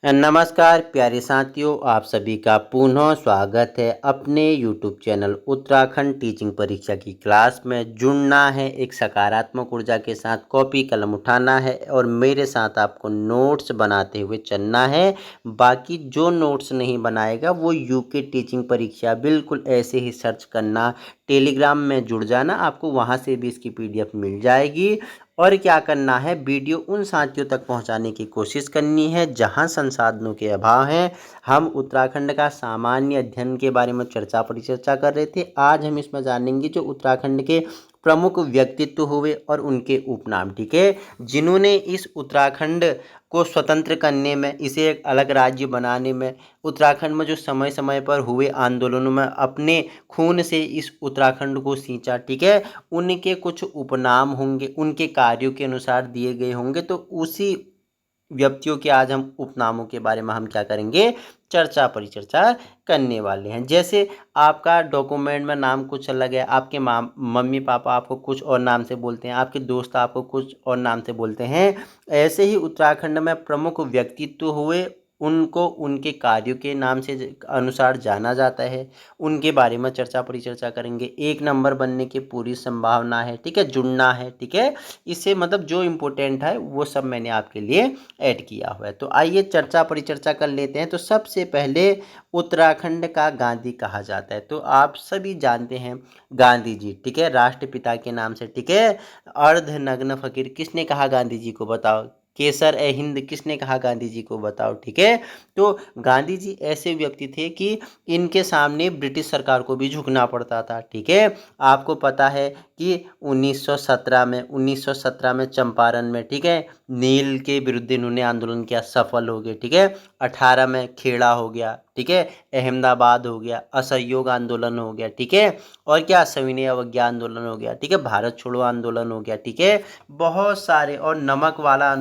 नमस्कार प्यारे साथियों, आप सभी का पुनः स्वागत है अपने YouTube चैनल उत्तराखंड टीचिंग परीक्षा की क्लास में। जुड़ना है, एक सकारात्मक ऊर्जा के साथ कॉपी कलम उठाना है और मेरे साथ आपको नोट्स बनाते हुए चलना है। बाकी जो नोट्स नहीं बनाएगा वो यूके टीचिंग परीक्षा बिल्कुल ऐसे ही सर्च करना, टेलीग्राम में जुड़ जाना, आपको वहाँ से भी इसकी PDF मिल जाएगी। और क्या करना है, वीडियो उन साथियों तक पहुंचाने की कोशिश करनी है जहां संसाधनों के अभाव हैं। हम उत्तराखंड का सामान्य अध्ययन के बारे में चर्चा परिचर्चा कर रहे थे। आज हम इसमें जानेंगे जो उत्तराखंड के प्रमुख व्यक्तित्व हुए और उनके उपनाम, ठीक है, जिन्होंने इस उत्तराखंड को स्वतंत्र करने में, इसे एक अलग राज्य बनाने में, उत्तराखंड में जो समय समय पर हुए आंदोलनों में अपने खून से इस उत्तराखंड को सींचा, ठीक है, उनके कुछ उपनाम होंगे, उनके कार्यों के अनुसार दिए गए होंगे। तो उसी व्यक्तियों के आज हम उपनामों के बारे में हम क्या करेंगे, चर्चा परिचर्चा करने वाले हैं। जैसे आपका डॉक्यूमेंट में नाम कुछ अलग है, आपके मम्मी पापा आपको कुछ और नाम से बोलते हैं, आपके दोस्त आपको कुछ और नाम से बोलते हैं। ऐसे ही उत्तराखंड में प्रमुख व्यक्तित्व हुए, उनको उनके कार्यों के नाम से अनुसार जाना जाता है। उनके बारे में चर्चा परिचर्चा करेंगे। 1 नंबर बनने की पूरी संभावना है, ठीक है, जुड़ना है, ठीक है। इससे मतलब जो इम्पोर्टेंट है वो सब मैंने आपके लिए ऐड किया हुआ है। तो आइए चर्चा परिचर्चा कर लेते हैं। तो सबसे पहले उत्तराखंड का गांधी कहा जाता है, तो आप सभी जानते हैं गांधी जी, ठीक है, राष्ट्रपिता के नाम से, ठीक है। अर्धनग्न फकीर किसने कहा गांधी जी को, बताओ। केसर ए हिंद किसने कहा गांधी जी को, बताओ, ठीक है। तो गांधी जी ऐसे व्यक्ति थे कि इनके सामने ब्रिटिश सरकार को भी झुकना पड़ता था, ठीक है। आपको पता है कि 1917 में चंपारण में, ठीक है, नील के विरुद्ध इन्होंने आंदोलन किया, सफल हो गए, ठीक है। 18 में खेड़ा हो गया, ठीक है, अहमदाबाद हो गया, असहयोग आंदोलन हो गया, ठीक है, और क्या सविनय अवज्ञा आंदोलन हो गया, ठीक है, भारत छोड़ो आंदोलन हो गया, ठीक है। बहुत सारे, और नमक वाला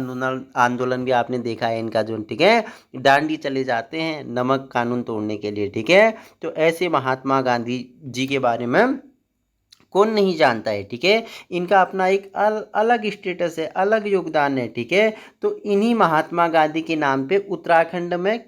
आंदोलन भी आपने देखा है इनका जो, ठीक है, दांडी चले जाते हैं नमक कानून तोड़ने के लिए, ठीक है। तो ऐसे महात्मा गांधी जी के बारे में कौन नहीं जानता है, ठीक है। इनका अपना एक अलग स्टेटस है, अलग योगदान है, ठीक है। तो इन्हीं महात्मा गांधी के नाम पे उत्तराखंड में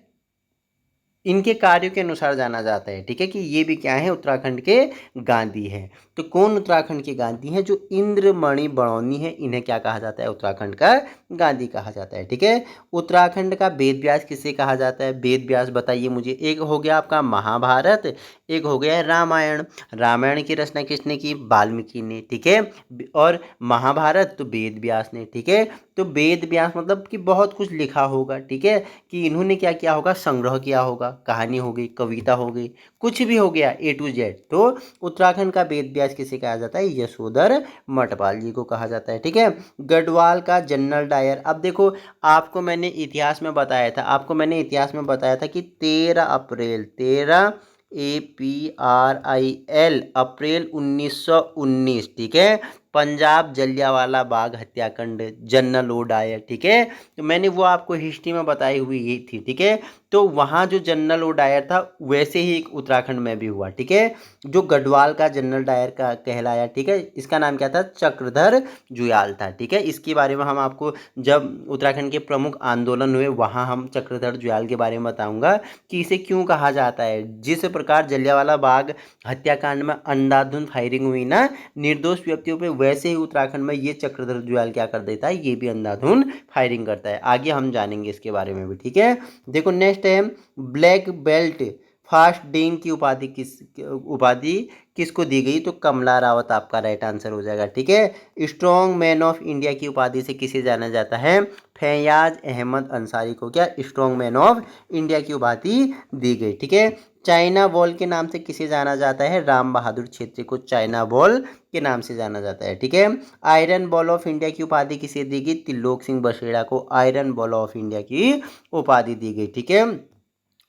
इनके कार्यों के अनुसार जाना जाता है, ठीक है, कि ये भी क्या है, उत्तराखंड के गांधी हैं। तो कौन उत्तराखंड के गांधी हैं, जो इंद्रमणि बड़ौनी है, इन्हें क्या कहा जाता है, उत्तराखंड का गांधी कहा जाता है, ठीक है। उत्तराखंड का वेद व्यास किसे कहा जाता है, वेद व्यास बताइए मुझे। एक हो गया आपका महाभारत, एक हो गया रामायण। रामायण की रचना किसने की, वाल्मीकि ने, ठीक है। और महाभारत तो वेद व्यास ने, ठीक है। तो वेद व्यास मतलब कि बहुत कुछ लिखा होगा, ठीक है, कि इन्होंने क्या किया होगा, संग्रह किया होगा, कहानी हो गई, कविता हो गई, कुछ भी हो गया A to Z। तो उत्तराखंड का वेद व्यास किसे कहा जाता है, यशोधर मठपाल जी को कहा जाता है, ठीक है। गढ़वाल का जनरल डायर, अब देखो आपको मैंने इतिहास में बताया था, कि 13 अप्रैल 1919, ठीक है, पंजाब जलियांवाला बाग हत्याकांड, जनरल ओ डायर, ठीक है। तो मैंने वो आपको हिस्ट्री में बताई हुई ही थी, ठीक है। तो वहाँ जो जनरल ओ डायर था वैसे ही एक उत्तराखंड में भी हुआ, ठीक है, जो गढ़वाल का जनरल डायर का कहलाया, ठीक है। इसका नाम क्या था, चक्रधर जुयाल था, ठीक है। इसके बारे में हम आपको जब उत्तराखंड के प्रमुख आंदोलन हुए वहाँ हम चक्रधर जुयाल के बारे में बताऊंगा कि इसे क्यों कहा जाता है। जिस प्रकार जलियांवाला बाग हत्याकांड में अंधाधुंध फायरिंग हुई ना निर्दोष व्यक्तियों पे, वैसे ही उत्तराखंड में ये चक्रधर जुयाल क्या कर देता है, ये भी अंधाधुंध फायरिंग करता है। आगे हम जानेंगे इसके बारे में भी, ठीक है। देखो नेक्स्ट है ब्लैक बेल्ट फास्ट डेन की उपाधि किसको दी गई, तो कमला रावत आपका राइट आंसर हो जाएगा, ठीक है। स्ट्रॉन्ग मैन ऑफ इंडिया की उपाधि से किसे जाना जाता है, फैयाज अहमद अंसारी को क्या स्ट्रॉन्ग मैन ऑफ इंडिया की उपाधि दी गई, ठीक है। चाइना वॉल के नाम से किसे जाना जाता है, राम बहादुर छेत्री को चाइना वॉल के नाम से जाना जाता है, ठीक है। आयरन बॉल ऑफ इंडिया की उपाधि किसे दी गई, त्रिलोक सिंह बसेड़ा को आयरन बॉल ऑफ इंडिया की उपाधि दी गई, ठीक है।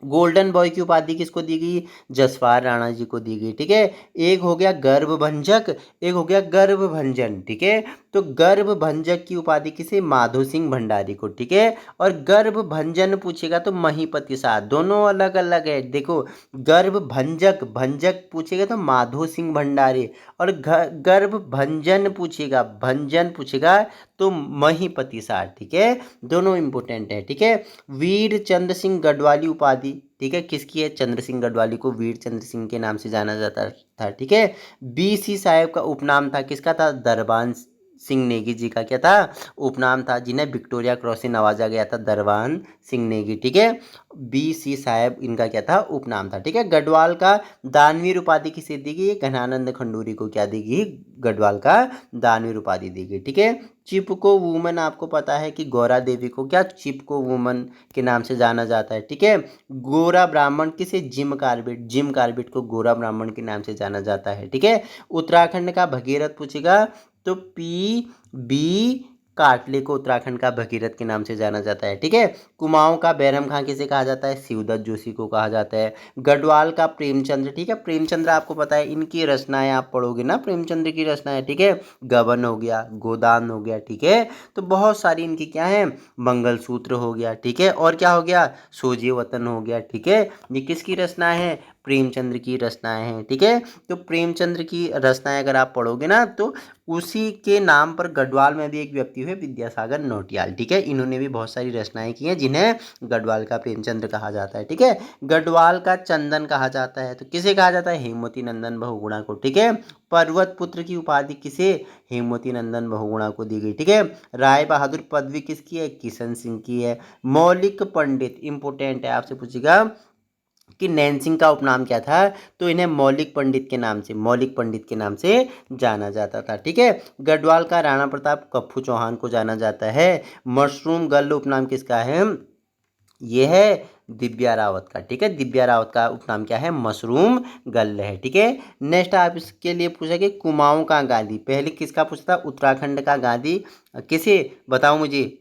गोल्डन बॉय की उपाधि किसको दी गई, जसवार राणा जी को दी गई, ठीक है। एक हो गया गर्भभंजक, एक हो गया गर्भभंजन, ठीक है। तो गर्भभंजक की उपाधि किसे? माधो सिंह भंडारी को, ठीक है। और गर्भभंजन पूछेगा तो महीपति शाह, दोनों अलग अलग है। देखो गर्भभंजक भंजक पूछेगा तो माधो सिंह भंडारी, और गर्भभंजन पूछेगा, भंजन पूछेगा तो महीपति शाह, ठीक है। दोनों इंपोर्टेंट है, ठीक है। वीर चंद्र सिंह गढ़वाली उपाधि, ठीक है, किसकी है? चंद्र सिंह गढ़वाली को वीर चंद्र सिंह के नाम से जाना जाता था, ठीक है। बीसी साहब का उपनाम था, किसका था? दरबान सिंह नेगी जी का क्या था? उपनाम था, जिन्हें विक्टोरिया क्रॉस से नवाजा गया था, दरबान सिंह नेगी, ठीक है। बीसी साहब इनका क्या था? उपनाम था, ठीक है। गढ़वाल का दानवीर उपाधि किसे दी गई? घनानंद खंडूरी को क्या दी गई? गढ़वाल का दानवीर उपाधि दी गई, ठीक है। चिपको वुमन, आपको पता है कि गौरा देवी को क्या चिपको वुमन के नाम से जाना जाता है, ठीक है। गोरा ब्राह्मण किसे? जिम कार्बेट, जिम कार्बेट को गोरा ब्राह्मण के नाम से जाना जाता है, ठीक है। उत्तराखंड का भगीरथ पूछेगा तो पी बी काटले को उत्तराखंड का भगीरथ के नाम से जाना जाता है, ठीक है। कुमाऊं का बैरम खां किसे कहा जाता है? शिवदत्त जोशी को कहा जाता है। गढ़वाल का प्रेमचंद्र, ठीक है। प्रेमचंद्र आपको पता है, इनकी रचनाएं आप पढ़ोगे ना, प्रेमचंद्र की रचनाएं, ठीक है। गबन हो गया, गोदान हो गया, ठीक है। तो बहुत सारी इनकी क्या है? मंगलसूत्र हो गया, ठीक है। और क्या हो गया? सोजे वतन हो गया, ठीक है। ये किसकी रचनाएं हैं? प्रेमचंद्र की रचनाएं हैं, ठीक है। तो प्रेमचंद्र की रचनाएं अगर आप पढ़ोगे ना, तो उसी के नाम पर गढ़वाल में भी एक व्यक्ति हुए विद्यासागर नौटियाल, ठीक है। इन्होंने भी बहुत सारी रचनाएं की हैं, जिन्हें गढ़वाल का प्रेमचंद्र कहा जाता है, ठीक है। गढ़वाल का चंदन कहा जाता है तो किसे कहा जाता है? हेमवती नंदन बहुगुणा को, ठीक है। पर्वत पुत्र की उपाधि किसे? हेमवती नंदन बहुगुणा को दी गई, ठीक है। राय बहादुर पदवी किसकी है? किशन सिंह की है। मौलिक पंडित इंपोर्टेंट है, आपसे पूछेगा कि नैनसिंह का उपनाम क्या था? तो इन्हें मौलिक पंडित के नाम से, मौलिक पंडित के नाम से जाना जाता था, ठीक है। गढ़वाल का राणा प्रताप कप्पू चौहान को जाना जाता है। मशरूम गर्ल उपनाम किसका है? यह है दिव्या रावत का, ठीक है। दिव्या रावत का उपनाम क्या है? मशरूम गर्ल है, ठीक है। नेक्स्ट आप इसके लिए पूछा कि कुमाऊं का गांधी, पहले किसका पूछा था? उत्तराखंड का गांधी किसे? बताओ मुझे,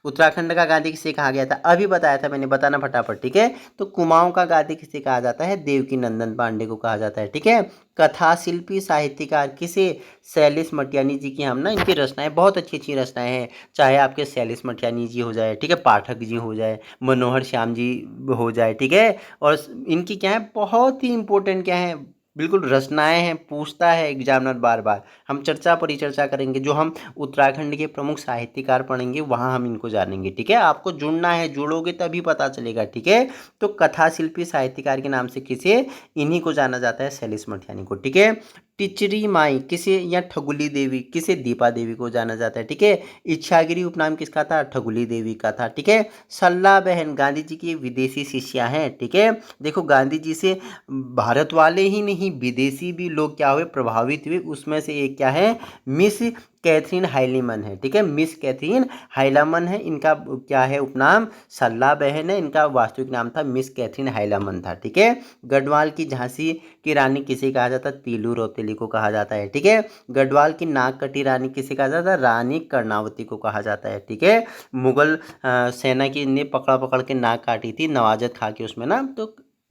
उत्तराखंड का गांधी किसे कहा गया था? अभी बताया था मैंने, बताना फटाफट, ठीक है। तो कुमाऊं का गांधी किसे कहा जाता है? देवकी नंदन पांडे को कहा जाता है, ठीक है। कथा शिल्पी साहित्यकार किसे? शैलेश मटियानी जी की, हम ना इनकी रचनाएं बहुत अच्छी अच्छी रचनाएं हैं, चाहे आपके शैलेश मटियानी जी हो जाए, ठीक है, पाठक जी हो जाए, मनोहर श्याम जी हो जाए, ठीक है। और इनकी क्या है? बहुत ही इंपॉर्टेंट क्या है? बिल्कुल रचनाएं हैं, पूछता है एग्जामिनर बार बार। हम चर्चा परिचर्चा करेंगे, जो हम उत्तराखंड के प्रमुख साहित्यकार पढ़ेंगे वहाँ हम इनको जानेंगे, ठीक है। आपको जुड़ना है, जुड़ोगे तभी पता चलेगा, ठीक है। तो कथा शिल्पी साहित्यकार के नाम से किसे? इन्हीं को जाना जाता है, शैलेश मटियानी को, ठीक है। टिचरी माई किसे, या ठगुली देवी किसे? दीपा देवी को जाना जाता है, ठीक है। इच्छागिरी उपनाम किसका था? ठगुली देवी का था, ठीक है। सल्ला बहन गांधी जी की विदेशी शिष्या हैं, ठीक है। देखो गांधी जी से भारत वाले ही नहीं, विदेशी भी लोग क्या हुए? प्रभावित हुए। उसमें से एक क्या है? मिस कैथरीन हाइलीमन है, ठीक है। मिस कैथरीन हाइलामन है, इनका क्या है उपनाम? सल्ला बहन है, इनका वास्तविक नाम था मिस कैथरीन हाइलामन था, ठीक है। गढ़वाल की झांसी की रानी किसे कहा जाता? तीलू रौतेली को कहा जाता है, ठीक है। गढ़वाल की नागकटी रानी किसे कहा जाता? रानी कर्णावती को कहा जाता है, ठीक है। मुगल सेना की ने पकड़ पकड़ के नाक काटी थी नवाजत खा के उसमें ना,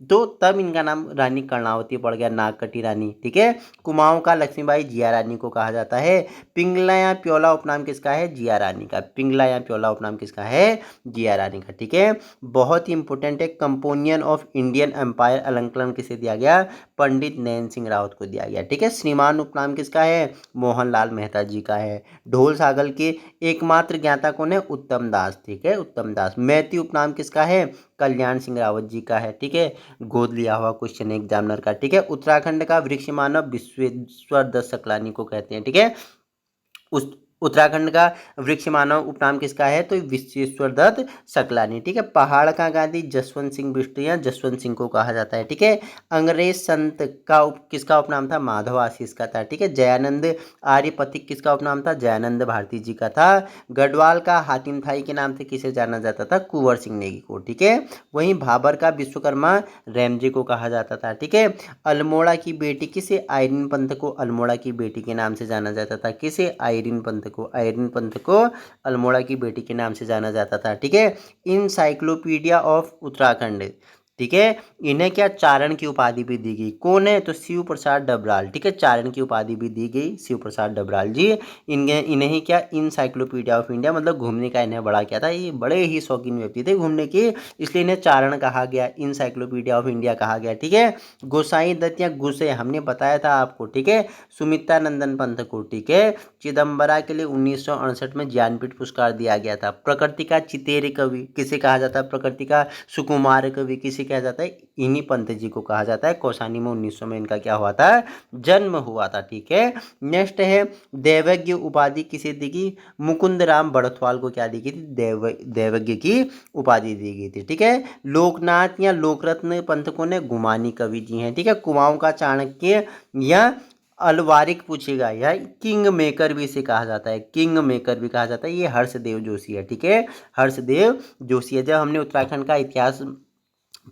तो तब इनका नाम रानी कर्णावती पड़ गया, नागकटी रानी, ठीक है। कुमाऊं का लक्ष्मीबाई जिया रानी को कहा जाता है। पिंगला या प्योला उपनाम किसका है? जिया रानी का। पिंगला या प्योला उपनाम किसका है? जिया रानी का, ठीक है। बहुत ही इंपॉर्टेंट है, कंपोनियन ऑफ इंडियन एम्पायर अलंकरण किसे दिया गया? पंडित नैन सिंह रावत को दिया गया, ठीक है। श्रीमान उपनाम किसका है? मोहनलाल मेहता जी का है। ढोल सागल के एकमात्र ज्ञाता कौन है? उत्तम दास, ठीक है, उत्तम दास। मैती उपनाम किसका है? कल्याण सिंह रावत जी का है, ठीक है। गोद लिया हुआ क्वेश्चन एग्जामिनर का, ठीक है। उत्तराखंड का वृक्ष मानव विश्वेश्वर दत्त सकलानी को कहते हैं, ठीक है। उस उत्तराखंड का वृक्ष मानव उपनाम किसका है? तो विश्वेश्वर दत्त सकलानी, ठीक है। पहाड़ का गांधी जसवंत सिंह बिष्ट या जसवंत सिंह को कहा जाता है, ठीक है। अंग्रेज संत का किसका उपनाम था? माधव आशीष का था, ठीक है। जयानंद आर्यपथिक किसका उपनाम था? जयानंद भारती जी का था। गढ़वाल का हातिम थाई के नाम से किसे जाना जाता था? कुंवर सिंह नेगी को, ठीक है। वहीं भाबर का विश्वकर्मा रैमजे को कहा जाता था, ठीक है। अल्मोड़ा की बेटी किसे? आयरन पंथ को अल्मोड़ा की बेटी के नाम से जाना जाता था, किसे? आयरन पंथ को, आयरन पंथ को अल्मोड़ा की बेटी के नाम से जाना जाता था, ठीक है। इनसाइक्लोपीडिया ऑफ उत्तराखंड ठीक है। इन्हें क्या चारण की उपाधि भी दी गई। कौन है? तो शिव प्रसाद डबराल, ठीक है, चारण की उपाधि भी दी गई शिव प्रसाद डबराल जी। इन्हें ही क्या इनसाइक्लोपीडिया ऑफ इंडिया, मतलब घूमने का इन्हें बड़ा क्या था, ये बड़े ही शौकीन व्यक्ति थे घूमने के, इसलिए इन्हें चारण कहा गया, इनसाइक्लोपीडिया ऑफ इंडिया कहा गया, ठीक है। गोसाई दत्त या गुस्से हमने बताया था आपको, ठीक है, सुमित्रा नंदन पंत को, ठीक है। चिदम्बरा के लिए 1968 में ज्ञानपीठ पुरस्कार दिया गया था। प्रकृति का चितेरे कवि किसे कहा जाता है? प्रकृति का सुकुमार कवि किसे कहा जाता है? इन्हीं पंत जी को कहा जाता है। कौसानी में 1900 में इनका क्या हुआ था? जन्म हुआ था, ठीक है। नेक्स्ट है देवज्ञ उपाधि किसे दी गई? मुकुंद राम बड़थवाल को क्या दी गई थी? देवज्ञ की उपाधि दी गई थी, ठीक है। लोकनाथ या लोकरत्न पंथ को ने गुमानी कवि जी हैं, ठीक है। कुमाऊं का चाणक्य या अलवारिक पूछेगा, या किंग मेकर भी इसे कहा जाता है, किंग मेकर भी कहा जाता है। ये हर्षदेव जोशी है, ठीक है, हर्षदेव जोशी है। जब हमने उत्तराखंड का इतिहास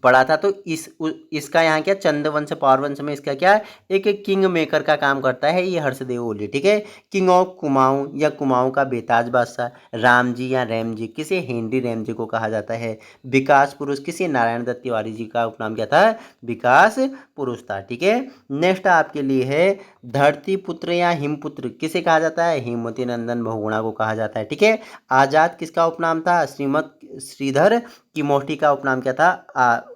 पढ़ा था तो इसका यहाँ क्या चंद्रवंश पावर वंश में इसका क्या एक किंग मेकर का काम करता है ये हर्षदेव ओली, ठीक है। किंग ऑफ कुमाऊं या कुमाऊं का बेताज बादशाह राम जी या रैम जी किसे? हेनरी रैम जी को कहा जाता है। विकास पुरुष किसे? नारायण दत्त तिवारी जी का उपनाम क्या था? विकास पुरुष था, ठीक है। नेक्स्ट आपके लिए है धरती पुत्र या हिमपुत्र किसे कहा जाता है? हेमवती नंदन बहुगुणा को कहा जाता है, ठीक है। आजाद किसका उपनाम था? श्रीमद श्रीधर की मोटी का उपनाम क्या था?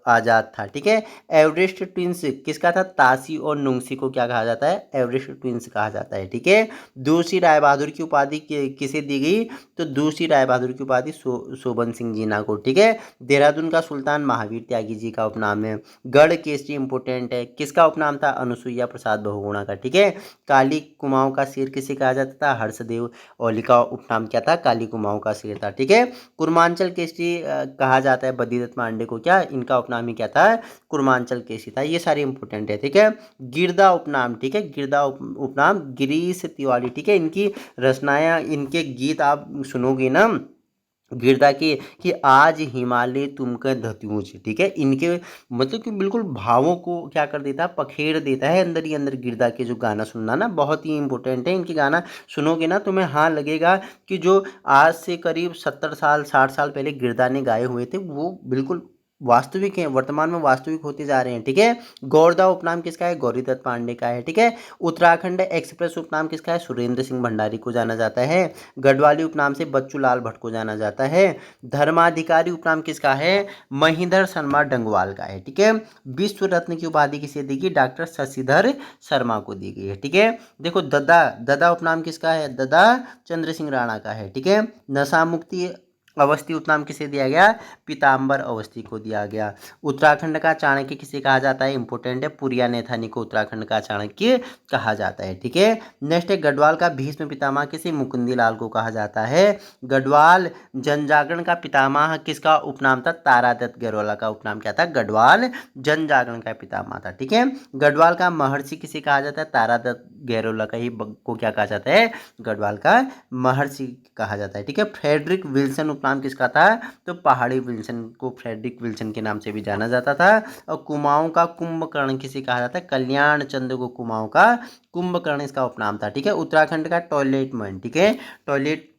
आजाद था, ठीक है। एवरेस्ट ट्विंस किसका था? तासी और नुंगसी को क्या कहा जाता है? एवरेस्ट ट्विंस कहा जाता है, ठीक है। दूसरी राय बहादुर की उपाधि किसे दी गई? तो दूसरी राय बहादुर की उपाधि शोभन सिंह जीना को, ठीक है। देहरादून का सुल्तान महावीर त्यागी जी का उपनाम है। गढ़ केसरी इंपोर्टेंट है, किसका उपनाम था? अनुसुईया प्रसाद बहुगुणा का, ठीक है। काली कुमाऊं का शेर किसे कहा जाता था? हर्षदेव ओली का उपनाम क्या था? काली कुमाऊं का शेर था, ठीक है। कुर्मांचल केसरी कहा जाता है बद्रीदत्त पांडे को, क्या इनका उपनाम ही क्या था? कुर्मांचल केसरी था। ये सारे इंपोर्टेंट है, ठीक है। गिरदा उपनाम, ठीक है, गिरदा उपनाम गिरीश तिवारी, ठीक है। इनकी रचनाएं, इनके गीत आप सुनोगे ना गिरदा की कि आज हिमालय तुमका धत्यूज, ठीक है। इनके मतलब कि बिल्कुल भावों को क्या कर देता है? पखेड़ देता है अंदर ही अंदर। गिरदा के जो गाना सुनना ना बहुत ही इंपॉर्टेंट है। इनके गाना सुनोगे ना तुम्हें हाँ लगेगा कि जो आज से करीब 70 साल 60 साल पहले गिरदा ने गाए हुए थे वो बिल्कुल वास्तविक हैं, वर्तमान में वास्तविक होते जा रहे हैं, ठीक है। गौरदा उपनाम किसका है? गौरीदत्त पांडे का है, ठीक है। उत्तराखंड एक्सप्रेस उपनाम किसका है? सुरेंद्र सिंह भंडारी को जाना जाता है। गढ़वाली उपनाम से बच्चू लाल भट्ट को जाना जाता है। धर्माधिकारी उपनाम किसका है? महीधर शर्मा डंगवाल का है, ठीक है। विश्व रत्न की उपाधि किसे दी गई? डॉक्टर शशिधर शर्मा को दी गई है, ठीक है। देखो ददा, ददा उपनाम किसका है? ददा चंद्र सिंह राणा का है, ठीक है। नशा मुक्ति अवस्थी उपनाम किसे दिया गया? पीताम्बर अवस्थी को दिया गया। उत्तराखंड का चाणक्य किसे कहा जाता है? इंपोर्टेंट है, पुरिया नेथानी को उत्तराखंड का चाणक्य कहा जाता है, ठीक है। नेक्स्ट है गढ़वाल का भीष्म पितामह किसे? मुकुंदी लाल को कहा जाता है। गढ़वाल जनजागरण का पितामह किसका उपनाम था? तारादत्त गैरोला का उपनाम क्या था? गढ़वाल जनजागरण का पितामह था, ठीक है। गढ़वाल का महर्षि किसे कहा जाता है? तारादत्त गैरोला का ही को क्या कहा जाता है? गढ़वाल का महर्षि कहा जाता है, ठीक है। फ्रेडरिक विल्सन उपनाम किसका था? तो पहाड़ी विल्सन को फ्रेडरिक विल्सन के नाम से भी जाना जाता था। और कुमाऊं का कुंभकर्ण किसे कहा जाता है? कल्याण चंद्र को कुमाऊं का कुंभकर्ण इसका उपनाम था, ठीक है। उत्तराखंड का टॉयलेट मैन, ठीक है, टॉयलेट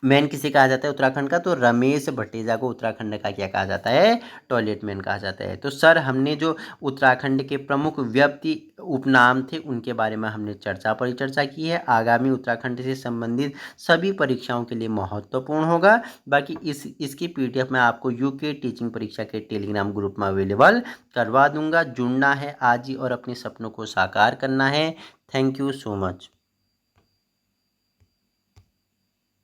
मैन किसे कहा जाता है उत्तराखंड का? तो रमेश भटेजा को उत्तराखंड का क्या कहा जाता है? टॉयलेट मैन कहा जाता है। तो सर हमने जो उत्तराखंड के प्रमुख व्यक्ति उपनाम थे उनके बारे में हमने परिचर्चा की है। आगामी उत्तराखंड से संबंधित सभी परीक्षाओं के लिए महत्वपूर्ण होगा। बाकी इसकी पीडीएफ मैं आपको यूके टीचिंग परीक्षा के टेलीग्राम ग्रुप में अवेलेबल करवा दूंगा। जुड़ना है आज ही और अपने सपनों को साकार करना है। Thank you so much.